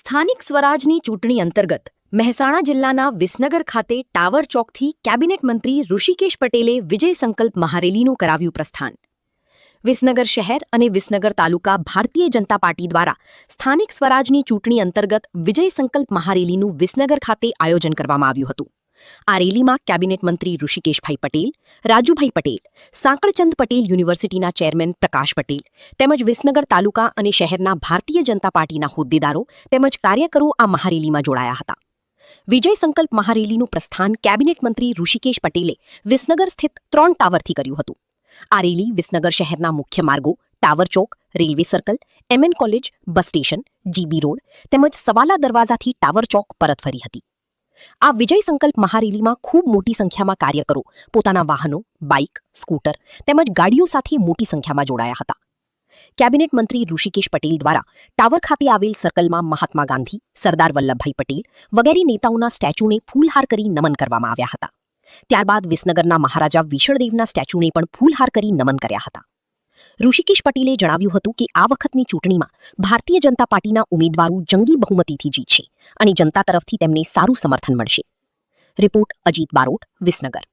સ્થાનિક સ્વરાજની ચૂંટણી અંતર્ગત મહેસાણા જિલ્લાના વિસનગર ખાતે ટાવર ચોકથી કેબિનેટ મંત્રી ઋષિકેશ પટેલે વિજય સંકલ્પ મહારેલીનું કરાવ્યું પ્રસ્થાન. વિસનગર શહેર અને વિસનગર તાલુકા ભારતીય જનતા પાર્ટી દ્વારા સ્થાનિક સ્વરાજની ચૂંટણી અંતર્ગત વિજય સંકલ્પ મહારેલીનું વિસનગર ખાતે આયોજન કરવામાં આવ્યું હતું. આ રેલીમાં કેબિનેટ મંત્રી ઋષિકેશભાઈ પટેલ, રાજુભાઈ પટેલ, સાંકળચંદ પટેલ યુનિવર્સિટીના ચેરમેન પ્રકાશ પટેલ તેમજ વિસનગર તાલુકા અને શહેરના ભારતીય જનતા પાર્ટીના હોદ્દેદારો તેમજ કાર્યકરો આ મહારેલીમાં જોડાયા હતા. વિજય સંકલ્પ મહારેલીનું પ્રસ્થાન કેબિનેટ મંત્રી ઋષિકેશ પટેલે વિસનગર સ્થિત 3 ટાવરથી કર્યું હતું. આ રેલી વિસનગર શહેરના મુખ્ય માર્ગો tower chowk, railway circle, MN college, bus station, GB road તેમજ સવાલા દરવાજાથી ટાવર ચોક પરત ફરી હતી. આ વિજય સંકલ્પ મહારેલીમાં ખૂબ મોટી સંખ્યામાં કાર્યકરો પોતાના વાહનો, બાઇક, સ્કૂટર તેમજ ગાડીઓ સાથે મોટી સંખ્યામાં જોડાયા હતા. કેબિનેટ મંત્રી ઋષિકેશ પટેલ દ્વારા ટાવર ખાતે આવેલ સર્કલમાં મહાત્મા ગાંધી, સરદાર વલ્લભભાઈ પટેલ વગેરે નેતાઓના સ્ટેચ્યુને ફૂલહાર કરી નમન કરવામાં આવ્યા હતા. ત્યારબાદ વિસનગરના મહારાજા વિશળદેવના સ્ટેચ્યુને પણ ફૂલહાર કરી નમન કર્યા હતા. ઋષિકેશ પટેલે જણાવ્યું હતું કે આ વખતની ચૂંટણીમાં ભારતીય જનતા પાર્ટીના ઉમેદવારો જંગી બહુમતીથી જીતશે અને જનતા તરફથી તેમને સારું સમર્થન મળશે. રિપોર્ટ અજીત બારોટ, વિસનગર.